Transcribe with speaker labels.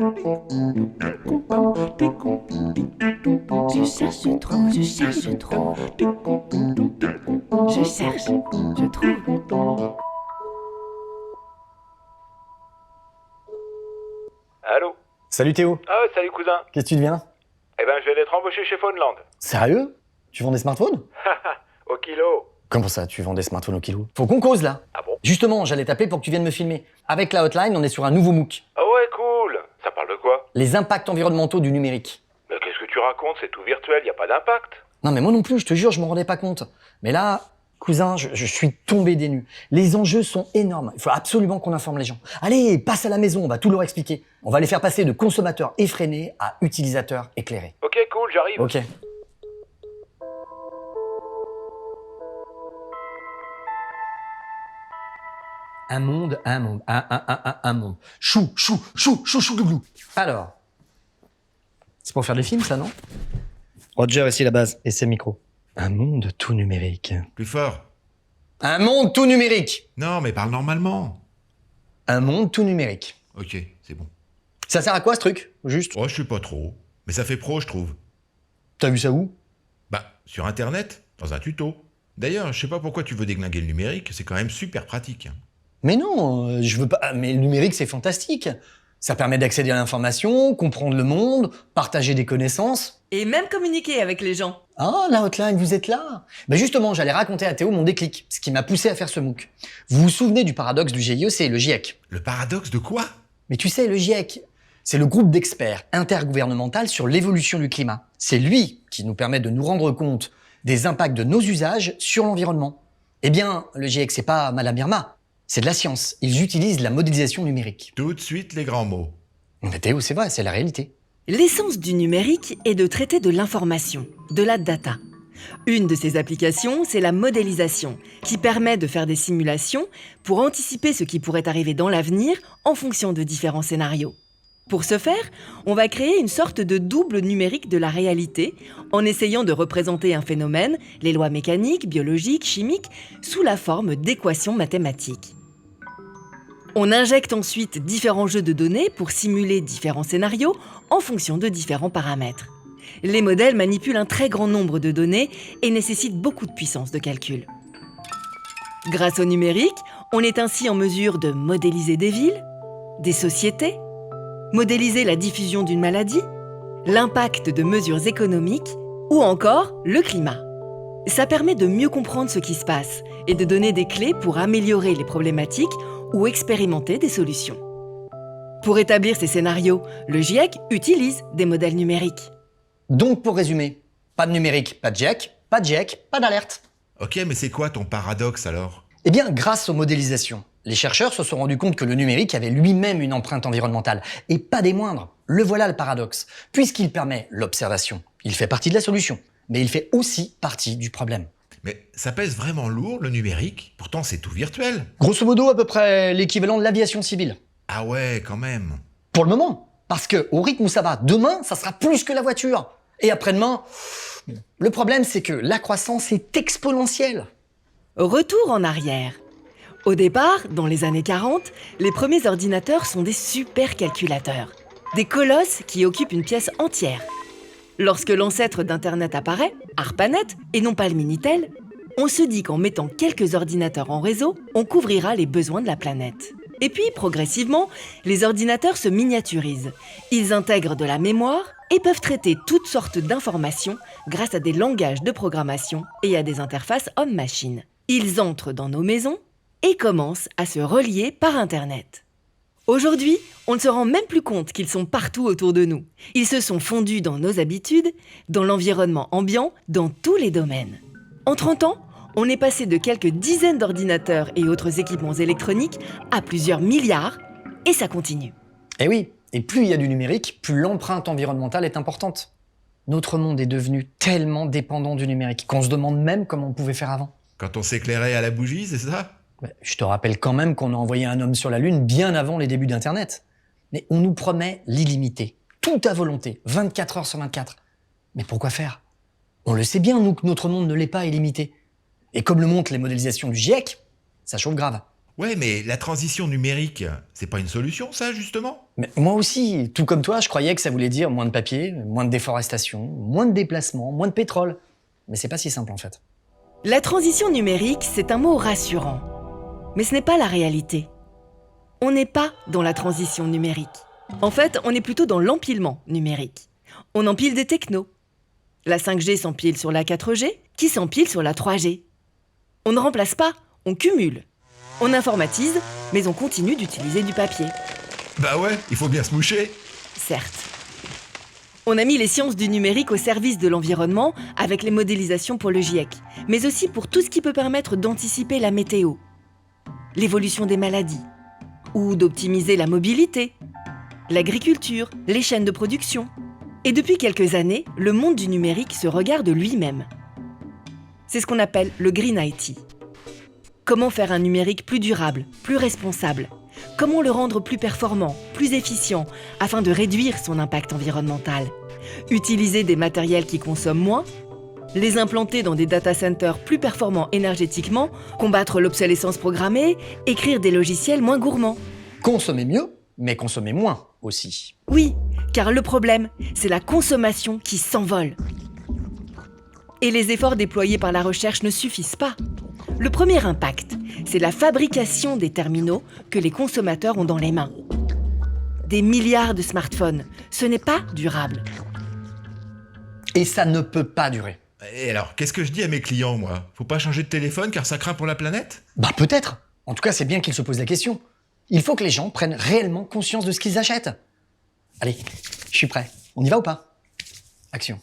Speaker 1: Je cherche trop, je cherche trop. Je cherche, je trouve.
Speaker 2: Allô?
Speaker 3: Salut Théo,
Speaker 2: Ah, salut cousin.
Speaker 3: qu'est-ce que tu deviens?
Speaker 2: Eh ben, je vais d'être embauché chez Phoneland.
Speaker 3: Sérieux? Tu vends des smartphones?
Speaker 2: Au kilo.
Speaker 3: Comment ça, tu vends des smartphones au kilo? Faut qu'on cause là.
Speaker 2: Ah bon?
Speaker 3: Justement, j'allais t'appeler pour que tu viennes me filmer. Avec la hotline, on est sur un nouveau MOOC.
Speaker 2: Ah ouais, cool. Ça parle de quoi?
Speaker 3: Les impacts environnementaux du numérique.
Speaker 2: Mais qu'est-ce que tu racontes? C'est tout virtuel, y a pas d'impact.
Speaker 3: Non mais moi non plus, je te jure, je m'en rendais pas compte. Mais là, cousin, je suis tombé des nues. Les enjeux sont énormes. Il faut absolument qu'on informe les gens. Allez, passe à la maison, on va tout leur expliquer. On va les faire passer de consommateurs effrénés à utilisateurs éclairés.
Speaker 2: Ok, cool, j'arrive.
Speaker 3: Ok. Un monde, un monde. Chou, glouglou. Alors, c'est pour faire des films, ça, non?
Speaker 4: Roger, ici la base.
Speaker 3: Et c'est le micro. Un monde tout numérique.
Speaker 5: Plus fort.
Speaker 3: Un monde tout numérique.
Speaker 5: Non, mais parle normalement.
Speaker 3: Un monde tout numérique.
Speaker 5: Ok, c'est bon.
Speaker 3: Ça sert à quoi, ce truc, juste?
Speaker 5: Oh, je suis pas trop. Mais ça fait pro, je trouve.
Speaker 3: T'as vu ça où?
Speaker 5: Bah, sur Internet, dans un tuto. D'ailleurs, je sais pas pourquoi tu veux déglinguer le numérique, c'est quand même super pratique.
Speaker 3: Mais non, je veux pas... Mais le numérique, c'est fantastique. Ça permet d'accéder à l'information, comprendre le monde, partager des connaissances.
Speaker 6: Et même communiquer avec les gens.
Speaker 3: Ah, la hotline, vous êtes là. Ben justement, j'allais raconter à Théo mon déclic, ce qui m'a poussé à faire ce MOOC. Vous vous souvenez du paradoxe du GIE, c'est le GIEC.
Speaker 5: Le paradoxe de quoi?
Speaker 3: Mais tu sais, le GIEC, c'est le groupe d'experts intergouvernemental sur l'évolution du climat. C'est lui qui nous permet de nous rendre compte des impacts de nos usages sur l'environnement. Eh bien, le GIEC, c'est pas Madame Irma, c'est de la science. Ils utilisent la modélisation numérique.
Speaker 5: Tout de suite les grands mots.
Speaker 3: Mais Théo, c'est vrai, c'est la réalité.
Speaker 6: L'essence du numérique est de traiter de l'information, de la data. Une de ces applications, c'est la modélisation, qui permet de faire des simulations pour anticiper ce qui pourrait arriver dans l'avenir en fonction de différents scénarios. Pour ce faire, on va créer une sorte de double numérique de la réalité en essayant de représenter un phénomène, les lois mécaniques, biologiques, chimiques, sous la forme d'équations mathématiques. On injecte ensuite différents jeux de données pour simuler différents scénarios en fonction de différents paramètres. Les modèles manipulent un très grand nombre de données et nécessitent beaucoup de puissance de calcul. Grâce au numérique, on est ainsi en mesure de modéliser des villes, des sociétés, modéliser la diffusion d'une maladie, l'impact de mesures économiques ou encore le climat. Ça permet de mieux comprendre ce qui se passe et de donner des clés pour améliorer les problématiques ou expérimenter des solutions. Pour établir ces scénarios, le GIEC utilise des modèles numériques.
Speaker 3: Donc, pour résumer, pas de numérique, pas de GIEC, pas d'alerte.
Speaker 5: Ok, mais c'est quoi ton paradoxe alors?
Speaker 3: Eh bien, grâce aux modélisations, les chercheurs se sont rendus compte que le numérique avait lui-même une empreinte environnementale, et pas des moindres. Le voilà le paradoxe, puisqu'il permet l'observation. Il fait partie de la solution, mais il fait aussi partie du problème.
Speaker 5: Mais ça pèse vraiment lourd le numérique? Pourtant c'est tout virtuel.
Speaker 3: Grosso modo, à peu près l'équivalent de l'aviation civile.
Speaker 5: Ah ouais, quand même.
Speaker 3: Pour le moment, parce que au rythme où ça va, demain, ça sera plus que la voiture. Et après-demain, le problème c'est que la croissance est exponentielle.
Speaker 6: Retour en arrière. Au départ, dans les années 40, les premiers ordinateurs sont des supercalculateurs. Des colosses qui occupent une pièce entière. Lorsque l'ancêtre d'Internet apparaît, ARPANET, et non pas le Minitel, on se dit qu'en mettant quelques ordinateurs en réseau, on couvrira les besoins de la planète. Et puis, progressivement, les ordinateurs se miniaturisent. Ils intègrent de la mémoire et peuvent traiter toutes sortes d'informations grâce à des langages de programmation et à des interfaces homme-machine. Ils entrent dans nos maisons et commencent à se relier par Internet. Aujourd'hui, on ne se rend même plus compte qu'ils sont partout autour de nous. Ils se sont fondus dans nos habitudes, dans l'environnement ambiant, dans tous les domaines. En 30 ans, on est passé de quelques dizaines d'ordinateurs et autres équipements électroniques à plusieurs milliards, et ça continue.
Speaker 3: Eh oui, et plus il y a du numérique, plus l'empreinte environnementale est importante. Notre monde est devenu tellement dépendant du numérique qu'on se demande même comment on pouvait faire avant.
Speaker 5: Quand on s'éclairait à la bougie, c'est ça?
Speaker 3: Je te rappelle quand même qu'on a envoyé un homme sur la Lune bien avant les débuts d'Internet. Mais on nous promet l'illimité, tout à volonté, 24 heures sur 24. Mais pourquoi faire? On le sait bien, nous, que notre monde ne l'est pas illimité. Et comme le montrent les modélisations du GIEC, ça chauffe grave.
Speaker 5: Ouais, mais la transition numérique, c'est pas une solution, ça, justement?
Speaker 3: Mais moi aussi, tout comme toi, je croyais que ça voulait dire moins de papier, moins de déforestation, moins de déplacements, moins de pétrole. Mais c'est pas si simple en fait.
Speaker 6: La transition numérique, c'est un mot rassurant. Mais ce n'est pas la réalité. On n'est pas dans la transition numérique. En fait, on est plutôt dans l'empilement numérique. On empile des technos. La 5G s'empile sur la 4G, qui s'empile sur la 3G. On ne remplace pas, on cumule. On informatise, mais on continue d'utiliser du papier.
Speaker 5: Bah ouais, il faut bien se moucher.
Speaker 6: Certes. On a mis les sciences du numérique au service de l'environnement avec les modélisations pour le GIEC, mais aussi pour tout ce qui peut permettre d'anticiper la météo, l'évolution des maladies, ou d'optimiser la mobilité, l'agriculture, les chaînes de production. Et depuis quelques années, le monde du numérique se regarde lui-même. C'est ce qu'on appelle le Green IT. Comment faire un numérique plus durable, plus responsable? Comment le rendre plus performant, plus efficient, afin de réduire son impact environnemental? Utiliser des matériels qui consomment moins? Les implanter dans des data centers plus performants énergétiquement? Combattre l'obsolescence programmée? Écrire des logiciels moins gourmands?
Speaker 3: Consommer mieux, mais consommer moins aussi.
Speaker 6: Oui, car le problème, c'est la consommation qui s'envole. Et les efforts déployés par la recherche ne suffisent pas. Le premier impact, c'est la fabrication des terminaux que les consommateurs ont dans les mains. Des milliards de smartphones, ce n'est pas durable.
Speaker 3: Et ça ne peut pas durer.
Speaker 5: Et alors, qu'est-ce que je dis à mes clients, moi? Faut pas changer de téléphone car ça craint pour la planète?
Speaker 3: Bah peut-être. En tout cas, c'est bien qu'ils se posent la question. Il faut que les gens prennent réellement conscience de ce qu'ils achètent. Allez, je suis prêt. On y va ou pas? Action.